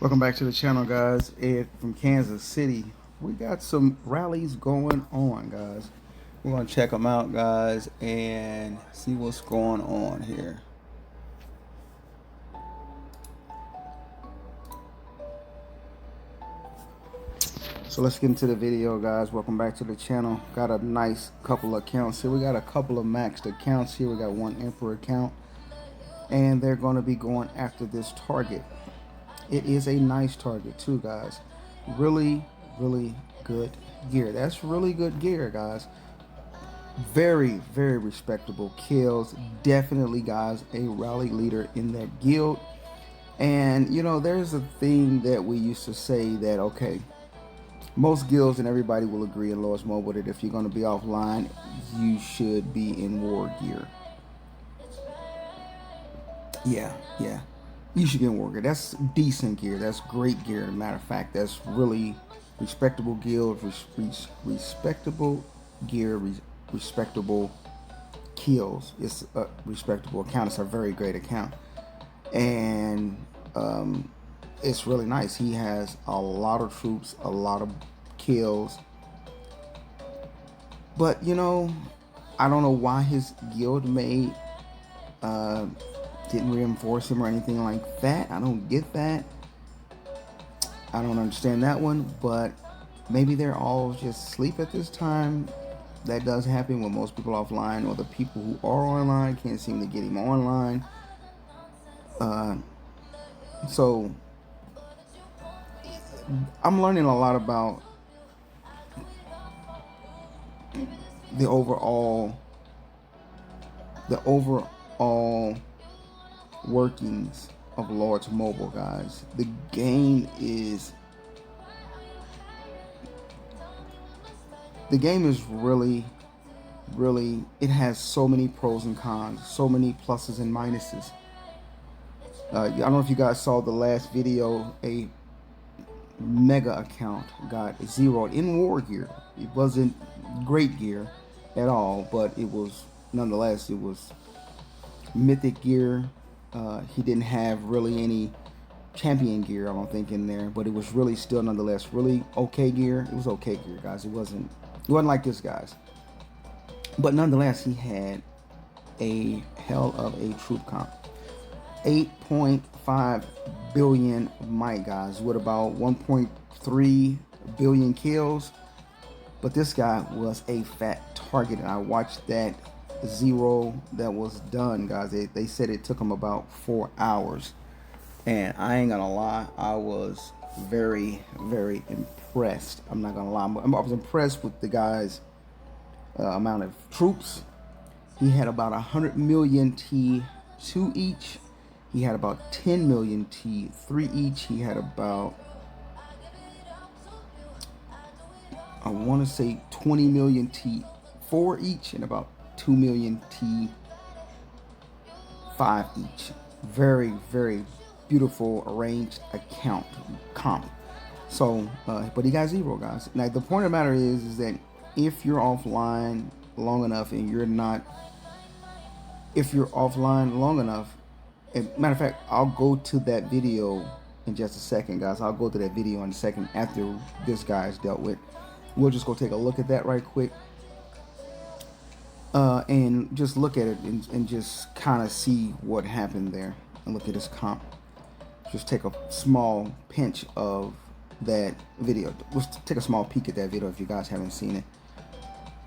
Welcome back to the channel, guys. Ed from Kansas City. We got some rallies going on, guys. We're going to check them out, guys, and see what's going on here. So let's get into the video, guys. Welcome back to the channel. Got a nice couple of accounts here. We got a couple of maxed accounts here. We got one Emperor account, and they're going to be going after this target. It is a nice target too, guys. Really good gear. That's really good gear, guys. Very respectable kills. Definitely, guys, a rally leader in that guild. And you know, there's a thing that we used to say that, okay, most guilds and everybody will agree in Lois Mobile that if you're going to be offline, you should be in war gear. Yeah. You should be in war gear. That's decent gear. That's great gear. As a matter of fact, that's really respectable guild, respectable gear, respectable kills. It's a respectable account. It's a very great account, and it's really nice. He has a lot of troops, a lot of kills, but you know, I don't know why his guild mate didn't reinforce him or anything like that. I don't get that. I don't understand that one, but maybe they're all just asleep at this time. That does happen when most people are offline, or the people who are online can't seem to get him online. So I'm learning a lot about the overall workings of Lords Mobile, guys. The game is really, it has so many pros and cons, so many pluses and minuses. I don't know if you guys saw the last video. A mega account got zeroed in war gear. It wasn't great gear at all, but it was nonetheless, it was mythic gear. He didn't have really any champion gear, I don't think, in there, but it was really still nonetheless really okay gear. It was okay gear, guys. It wasn't like this, guys, but nonetheless, he had a hell of a troop comp. 8.5 billion might, guys, with about 1.3 billion kills. But this guy was a fat target, and I watched that zero that was done, guys. They said it took him about 4 hours, and I ain't gonna lie, I was very impressed. I'm not gonna lie, I was impressed with the guy's amount of troops. He had about 100 million T2 each. He had about 10 million T3 each. He had about, I want to say, 20 million T4 each, and about 2 million T5 each. Very beautiful arranged account comp. So, but he got zero, guys. Now, the point of the matter is that if you're offline long enough, and if you're offline long enough, matter of fact, I'll go to that video in just a second, guys. I'll go to that video in a second after this guy is dealt with. We'll just go take a look at that right quick, and just look at it and just kind of see what happened there, and look at his comp. Just take a small pinch of that video. Let's take a small peek at that video if you guys haven't seen it.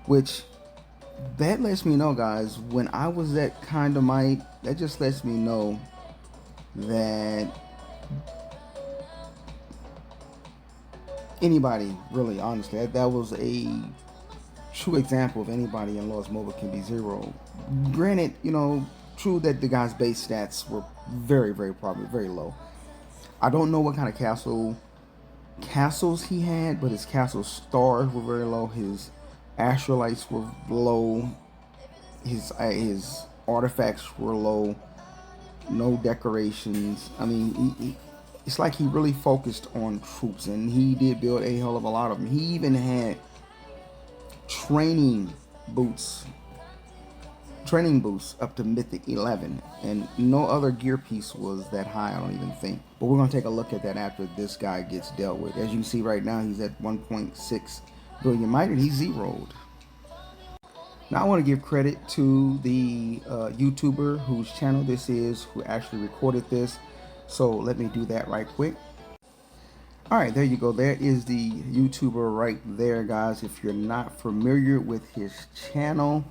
Which, that lets me know, guys, when I was that kind of might, that just lets me know that anybody, really, honestly, that was a true example of anybody in Lost Mobile can be zero. Granted, you know, true that the guy's base stats were very probably very low. I don't know what kind of castles he had, but his castle stars were very low. His astrolites were low. His artifacts were low. No decorations. I mean, it's like he really focused on troops, and he did build a hell of a lot of them. He even had training boots training boost up to Mythic 11, and no other gear piece was that high, I don't even think. But we're going to take a look at that after this guy gets dealt with. As you can see right now, he's at 1.6 billion might, and he's zeroed. Now I want to give credit to the YouTuber whose channel this is, who actually recorded this. So let me do that right quick. All right, there you go. That is the YouTuber right there, guys. If you're not familiar with his channel,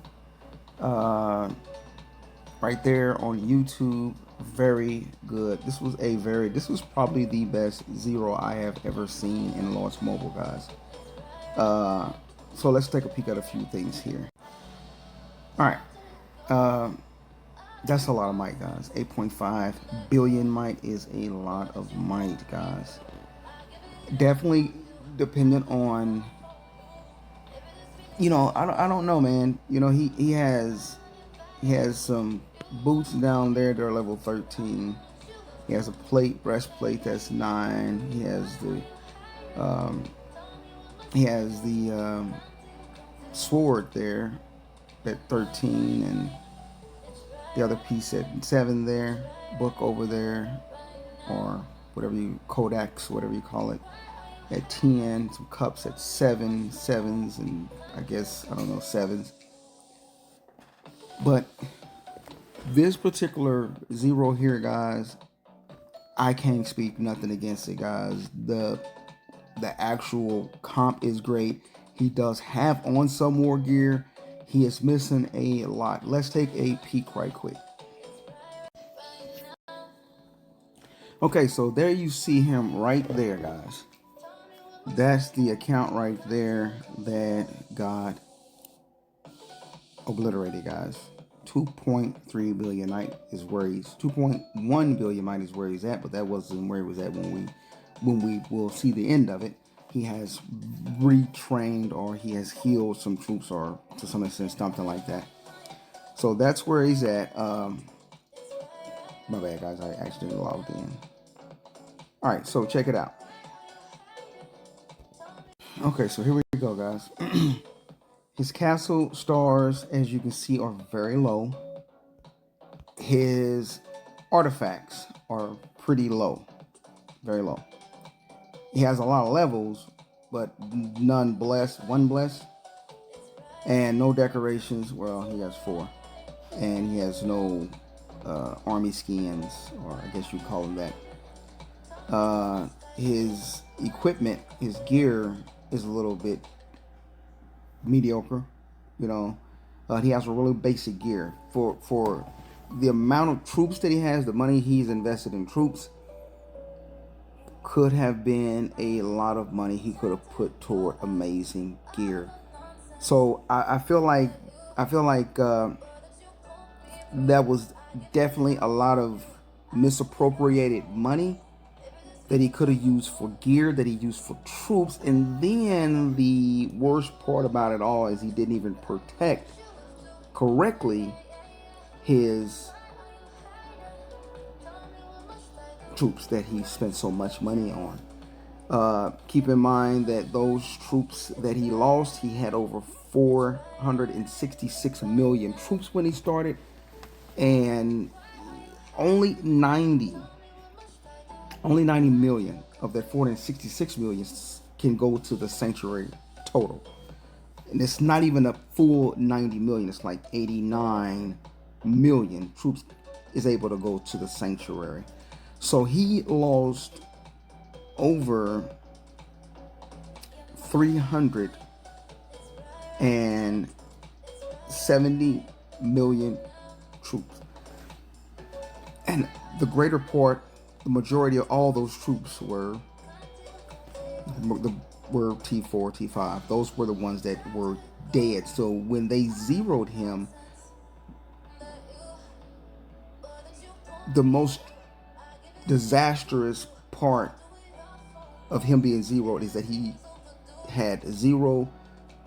right there on YouTube, very good. This was probably the best zero I have ever seen in Lost Mobile, guys. So let's take a peek at a few things here. All right, that's a lot of might, guys. 8.5 billion might is a lot of might, guys. Definitely dependent on, you know, I don't know, man. You know, he has some boots down there that are level 13. He has a breastplate that's 9. He has the sword there at 13, and the other piece at 7 there, book over there, or whatever you, Kodaks, whatever you call it, at 10, some cups at 7, sevens, and I guess, I don't know, 7s. But this particular zero here, guys, I can't speak nothing against it, guys. The actual comp is great. He does have on some more gear. He is missing a lot. Let's take a peek right quick. Okay, so there you see him right there, guys. That's the account right there that got obliterated, guys. 2.3 billion might is where he's 2.1 billion might is where he's at, but that wasn't where he was at when we will see the end of it. He has retrained, or he has healed some troops, or to some extent something like that. So that's where he's at. My bad, guys, I accidentally logged in. All right, so check it out. Okay, so here we go, guys. His castle stars, as you can see, are very low. His artifacts are pretty low, very low. He has a lot of levels, but none blessed, one blessed, and no decorations. Well, he has 4, and he has no army skins, or I guess you'd call them that. His equipment, his gear is a little bit mediocre, you know. He has a really basic gear for the amount of troops that he has. The money he's invested in troops could have been a lot of money he could have put toward amazing gear. So I feel like that was definitely a lot of misappropriated money that he could have used for gear, that he used for troops. And then the worst part about it all is he didn't even protect correctly his troops that he spent so much money on. Keep in mind that those troops that he lost, he had over 466 million troops when he started, and only 90 million of that 466 million can go to the sanctuary total. And it's not even a full 90 million. It's like 89 million troops is able to go to the sanctuary. So he lost over 370 million troops. And the greater part, the majority of all those troops were T4, T5. Those were the ones that were dead. So when they zeroed him, the most disastrous part of him being zeroed is that he had 0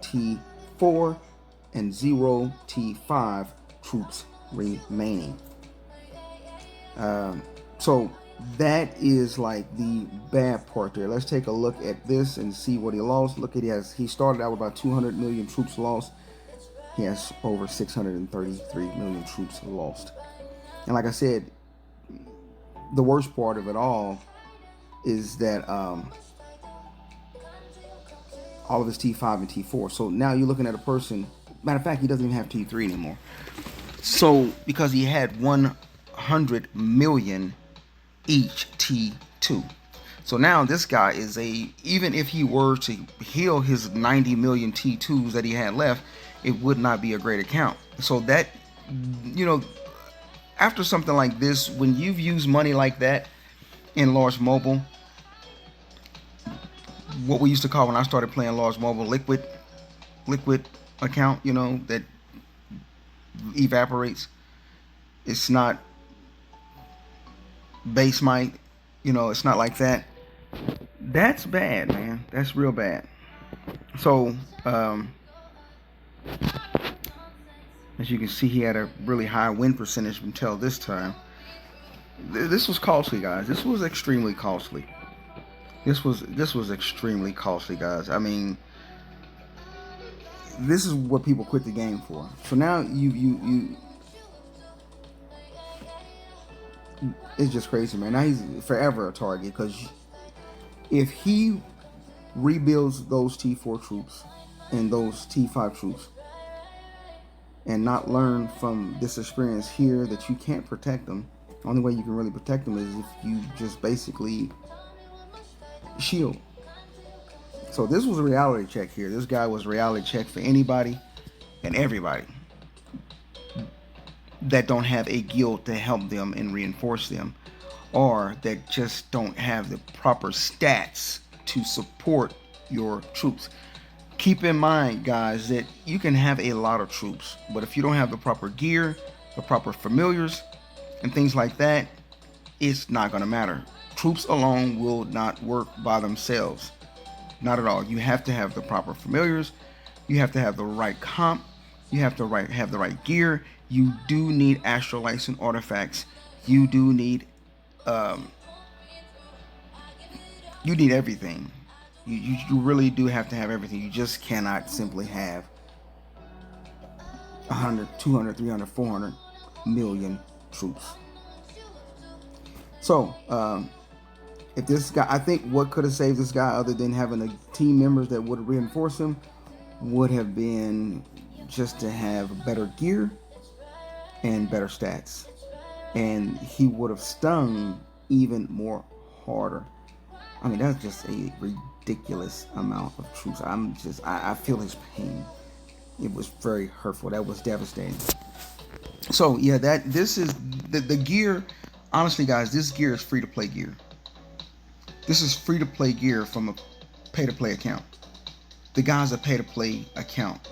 T4 and 0 T5 troops remaining. So that is like the bad part there. Let's take a look at this and see what he lost. Look at he started out with about 200 million troops lost. He has over 633 million troops lost. And like I said, the worst part of it all is that all of his T5 and T4. So now you're looking at a person. Matter of fact, he doesn't even have T3 anymore. So because he had 100 million each T2. So now this guy is even if he were to heal his 90 million T2s that he had left, it would not be a great account. So that, after something like this, when you've used money like that in large mobile, what we used to call when I started playing large mobile, liquid account, that evaporates. It's not base might, it's not like that. That's bad, man. That's real bad. So, as you can see, he had a really high win percentage until this time. This was costly, guys. This was extremely costly. This was extremely costly, guys. I mean, this is what people quit the game for. So now you it's just crazy, man. Now he's forever a target, because if he rebuilds those T4 troops and those T5 troops and not learn from this experience here that you can't protect them, the only way you can really protect them is if you just basically shield. So this was a reality check here. This guy was a reality check for anybody and everybody that don't have a guild to help them and reinforce them, or that just don't have the proper stats to support your troops. Keep in mind, guys, that you can have a lot of troops, but if you don't have the proper gear, the proper familiars, and things like that, it's not going to matter. Troops alone will not work by themselves. Not at all. You have to have the proper familiars. You have to have the right comp. You have to have the right gear. You do need astrolites and artifacts. You do need everything. You really do have to have everything. You just cannot simply have 100, 200, 300, 400 million troops. So, if this guy, I think what could have saved this guy, other than having a team members that would reinforce him, would have been just to have better gear and better stats, and he would have stung even more harder. I mean, that's just a ridiculous amount of troops. I feel his pain. It was very hurtful. That was devastating. So yeah, this is the gear. Honestly, guys, this gear is free to play gear. This is free to play gear from a pay to play account. The guy's a pay to play account.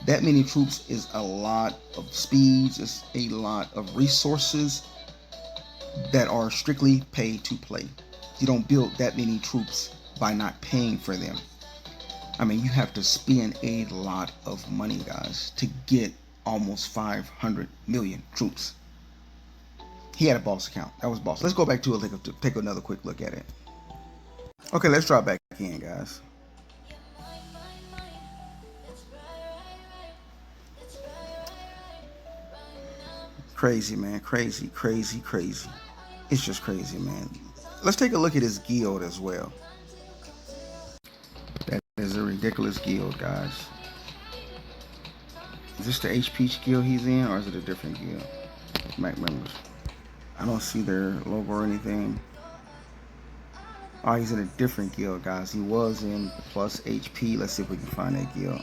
That many troops is a lot of speeds. It's a lot of resources that are strictly pay to play. You don't build that many troops by not paying for them. I mean, you have to spend a lot of money, guys, to get almost 500 million troops. He had a boss account. That was boss. Let's go back to it to take another quick look at it. Okay, let's drop back in, guys. Crazy, man. Crazy. It's just crazy, man. Let's take a look at his guild as well. That is a ridiculous guild, guys. Is this the HP guild he's in, or is it a different guild? Mac members. I don't see their logo or anything. Oh, he's in a different guild, guys. He was in plus HP. Let's see if we can find that guild.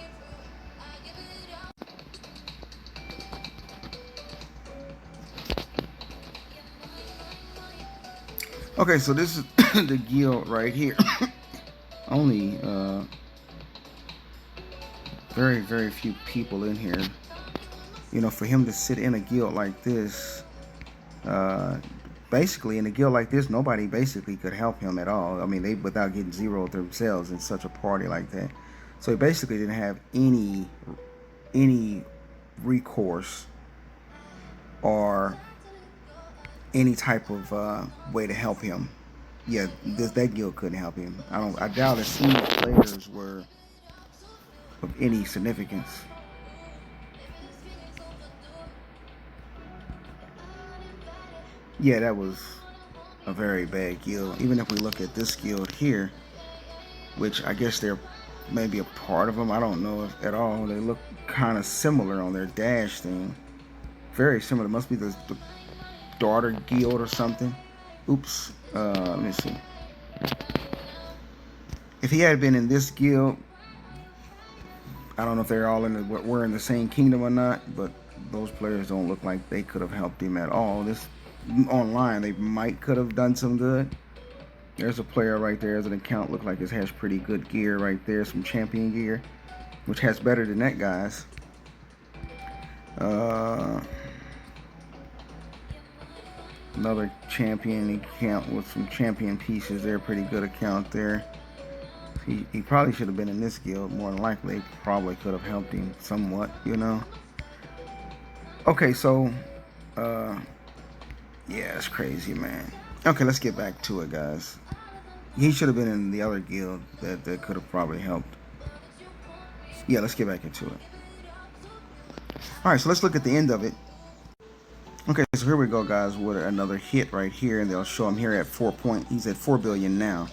Okay, so this is the guild right here. Only very few people in here. You know, for him to sit in a guild like this, basically in a guild like this, nobody basically could help him at all. I mean, they without getting zeroed themselves in such a party like that. So he basically didn't have any recourse or any type of way to help him. Yeah, that guild couldn't help him. I doubt if any players were of any significance. Yeah, that was a very bad guild. Even if we look at this guild here, which I guess they're maybe a part of them, I don't know if at all. They look kind of similar on their dash thing. Very similar. Must be the daughter guild or something. Oops. Let me see. If he had been in this guild, I don't know if they're all in the, we're in the same kingdom or not, but those players don't look like they could have helped him at all. This online, they might could have done some good. There's a player right there as an account. Look like it has pretty good gear right there, some champion gear, which has better than that guy's. Another champion account with some champion pieces there, pretty good account there. He probably should have been in this guild. More than likely, probably could have helped him somewhat, you know. Okay, so yeah, it's crazy, man. Okay, let's get back to it, guys. He should have been in the other guild that could have probably helped. Yeah, let's get back into it. All right, so let's look at the end of it. Okay, so here we go, guys, with another hit right here, and they'll show him here at he's at 4 billion now.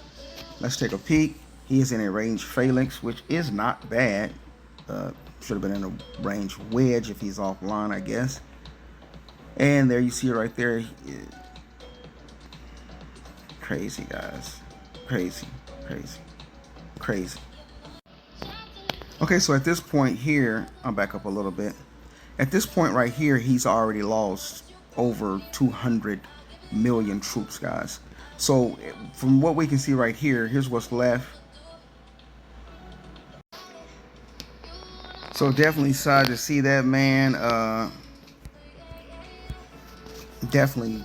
Let's take a peek. He is in a range phalanx, which is not bad. Should have been in a range wedge if he's offline, I guess. And there you see it right there. Crazy, guys. Crazy, crazy, crazy. Okay, so at this point here, I'll back up a little bit. At this point right here, he's already lost over 200 million troops, guys. So from what we can see right here, here's what's left. So definitely sad to see that, man. Definitely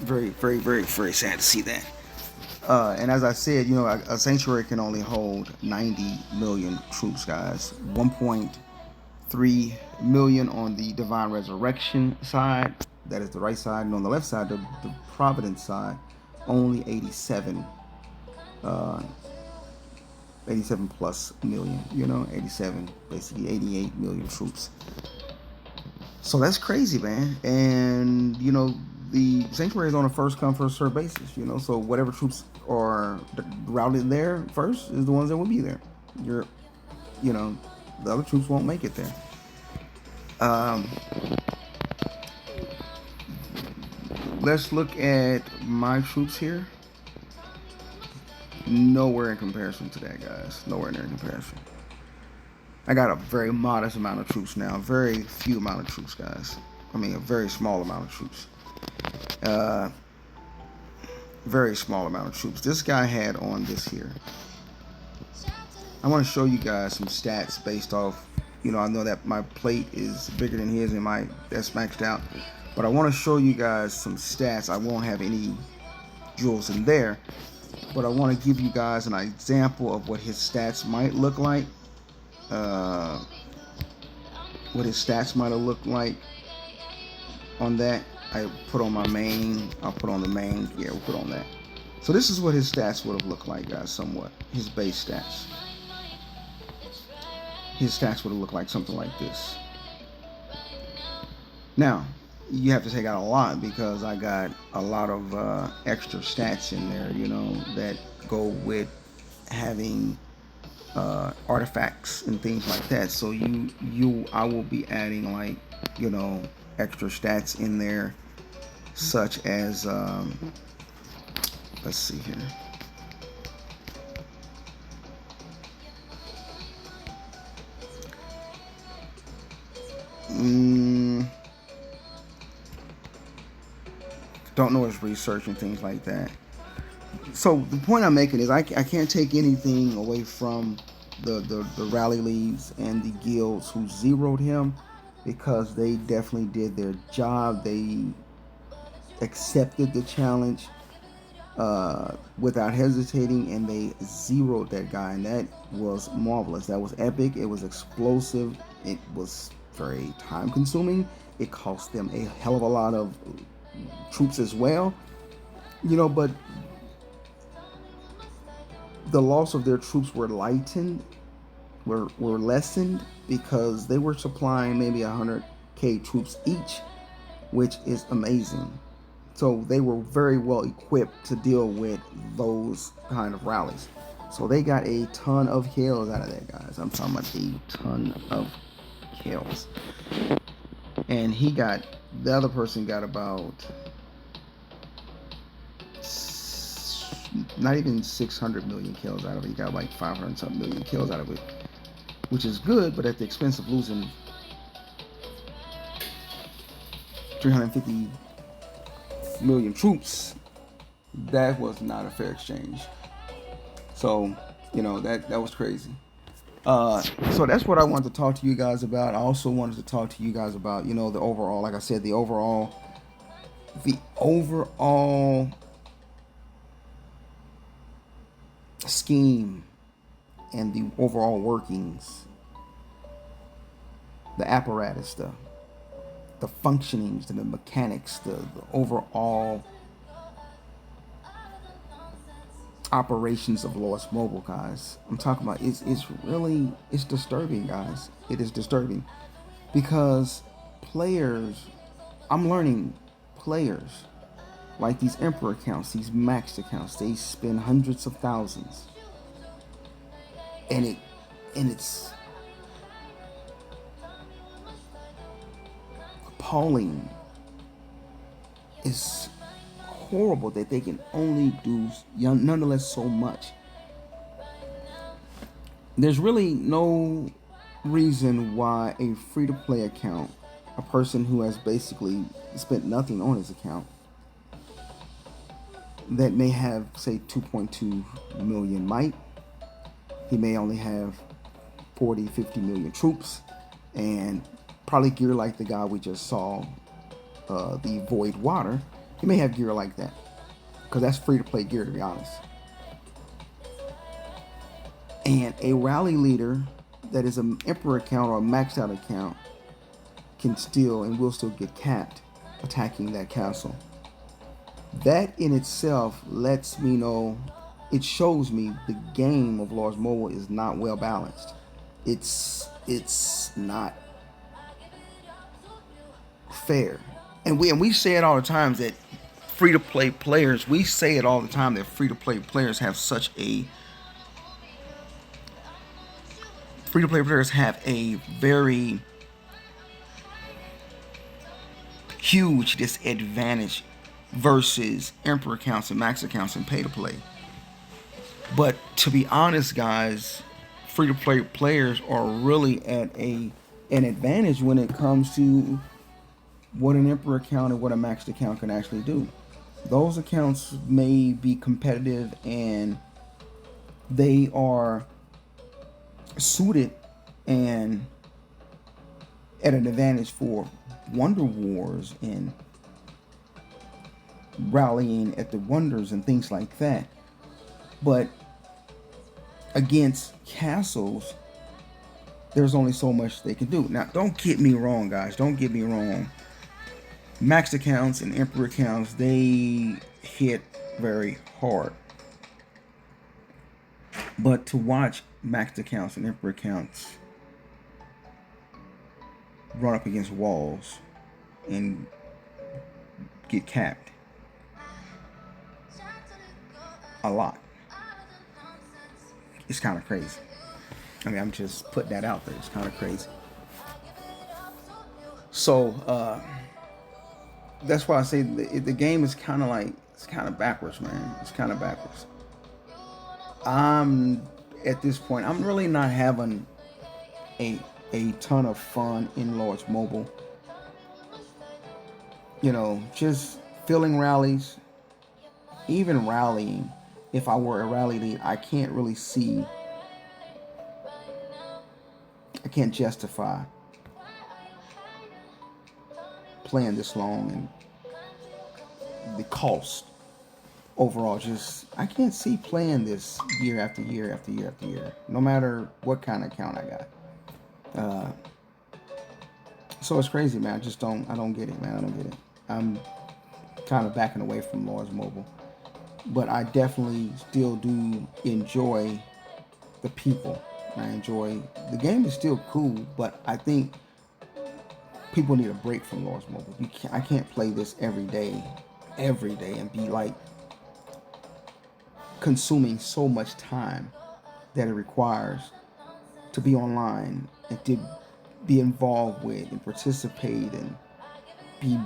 very, very, very, very sad to see that. And as I said, you know, a sanctuary can only hold 90 million troops, guys. 1.3 million on the divine resurrection side. That is the right side. And on the left side, the providence side, only 87 plus million, you know, 87, basically 88 million troops. So that's crazy, man. And, you know, the sanctuary is on a first come, first served basis, you know, so whatever troops are routed there first is the ones that will be there. You know, the other troops won't make it there. Let's look at my troops here. Nowhere in comparison to that, guys. Nowhere near in comparison. I got a very modest amount of troops now. Very few amount of troops, guys. I mean, a very small amount of troops. Very small amount of troops. This guy had on this here. I want to show you guys some stats based off, you know, I know that my plate is bigger than his and that's maxed out. But I want to show you guys some stats. I won't have any jewels in there. But I want to give you guys an example of what his stats might look like. What his stats might have looked like on that. I put on my main. I'll put on the main. Yeah, we'll put on that. So this is what his stats would have looked like, guys, somewhat. His base stats. His stats would have looked like something like this. Now, you have to take out a lot because I got a lot of extra stats in there, you know, that go with having artifacts and things like that. So I will be adding, like, you know, extra stats in there, such as let's see here. Don't know his research and things like that. So the point I'm making is I can't take anything away from the rally leads and the guilds who zeroed him, because they definitely did their job. They accepted the challenge without hesitating, and they zeroed that guy, and that was marvelous. That was epic. It was explosive. It was very time consuming. It cost them a hell of a lot of troops as well, you know, but the loss of their troops were lightened were lessened because they were supplying maybe 100K troops each, which is amazing. So they were very well equipped to deal with those kind of rallies. So they got a ton of kills out of that, guys. I'm talking about a ton of kills. And the other person got about not even 600 million kills out of it. He got like 500 something million kills out of it, which is good, but at the expense of losing 350 million troops. That was not a fair exchange. So, that was crazy. So that's what I wanted to talk to you guys about. I also wanted to talk to you guys about, the overall, like I said, the overall scheme and the overall workings, the apparatus, the functionings, the mechanics, the overall operations of Lost Mobile, guys. I'm talking about it's disturbing, guys. It is disturbing because I'm learning players like these Emperor accounts, these maxed accounts, they spend hundreds of thousands, and it's appalling. It's horrible that they can only do nonetheless so much. There's really no reason why a free-to-play account, a person who has basically spent nothing on his account, that may have, say, 2.2 million might, he may only have 40, 50 million troops, and probably gear like the guy we just saw, the Void Water. He may have gear like that, because that's free-to-play gear, to be honest. And a rally leader that is an Emperor account or a maxed out account can still and will still get capped attacking that castle. That in itself lets me know, it shows me the game of Lost Mobile is not well balanced. It's not fair. And we say it all the time that free-to-play players, we say it all the time that free-to-play players have a very huge disadvantage versus Emperor accounts and max accounts and pay-to-play. But to be honest, guys, free-to-play players are really at an advantage when it comes to what an Emperor account and what a maxed account can actually do. Those accounts may be competitive and they are suited and at an advantage for wonder wars and rallying at the wonders and things like that. But against castles, there's only so much they can do. Now, don't get me wrong, guys. Don't get me wrong. Maxed accounts and Emperor accounts, they hit very hard. But to watch maxed accounts and Emperor accounts run up against walls and get capped a lot, it's kind of crazy. I mean, I'm just putting that out there. It's kind of crazy. So that's why I say the game is kind of like, it's kind of backwards, man. It's kind of backwards. At this point, I'm really not having a ton of fun in Lost Mobile. Just filling rallies, even rallying. If I were a rally lead, I can't really see, I can't justify playing this long, and the cost overall, just, I can't see playing this year after year after year after year, no matter what kind of account I got. So it's crazy, man. I don't get it, man. I don't get it. I'm kind of backing away from Lost Mobile, but I definitely still do enjoy the people. I enjoy the game. Is still cool, but I think people need a break from Lords Mobile. I can't play this every day, and be like consuming so much time that it requires to be online and to be involved with and participate and be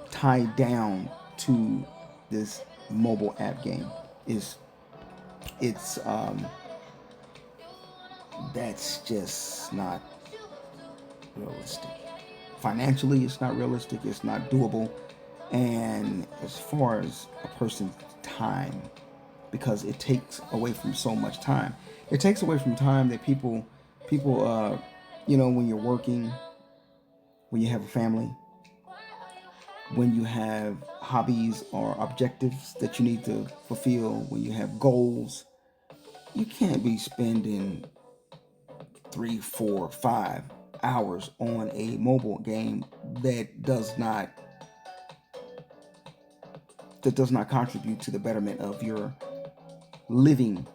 tied down to this mobile app game. Is it's That's just not realistic. Financially, it's not realistic. It's not doable. And as far as a person's time, because it takes away from so much time. It takes away from time that people, when you're working, when you have a family, when you have hobbies or objectives that you need to fulfill, when you have goals, you can't be spending 3, 4, 5 hours on a mobile game that does not contribute to the betterment of your living,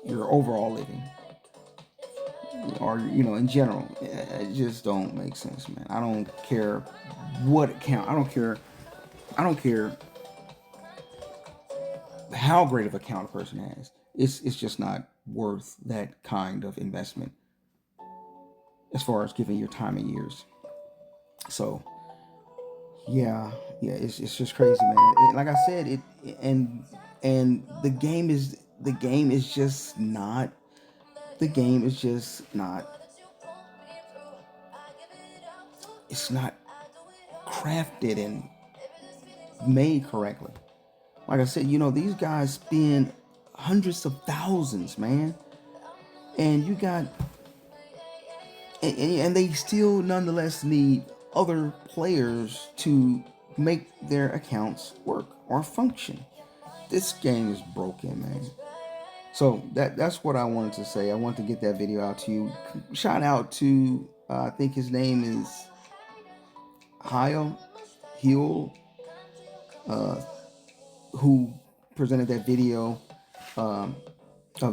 your overall living, or in general. It just don't make sense, man. I don't care what account. I don't care how great of account a person has. It's just not worth that kind of investment as far as giving your time and years. So yeah, it's just crazy, man. Like I said, and the game is just not the game is just not it's not crafted and made correctly. Like I said, these guys spend hundreds of thousands, man, and you got and they still nonetheless need other players to make their accounts work or function. This game is broken, man. So that's what I wanted to say. I want to get that video out to you. Shout out to I think his name is Heal, uh, who presented that video of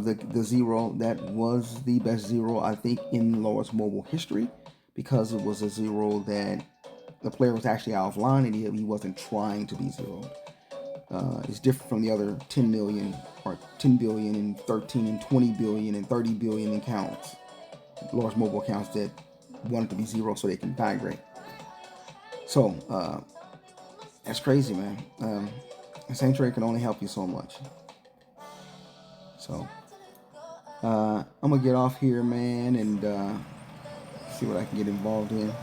the zero. That was the best zero, I think, in Lords Mobile history, because it was a zero that the player was actually out of line and he wasn't trying to be zeroed. It's different from the other 10 million or 10 billion and 13 and 20 billion and 30 billion accounts, Lords Mobile accounts that wanted to be zero so they can migrate. So that's crazy, man. Sanctuary can only help you so much. So I'm gonna get off here, man, and see what I can get involved in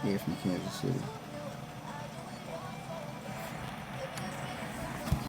here from Kansas City.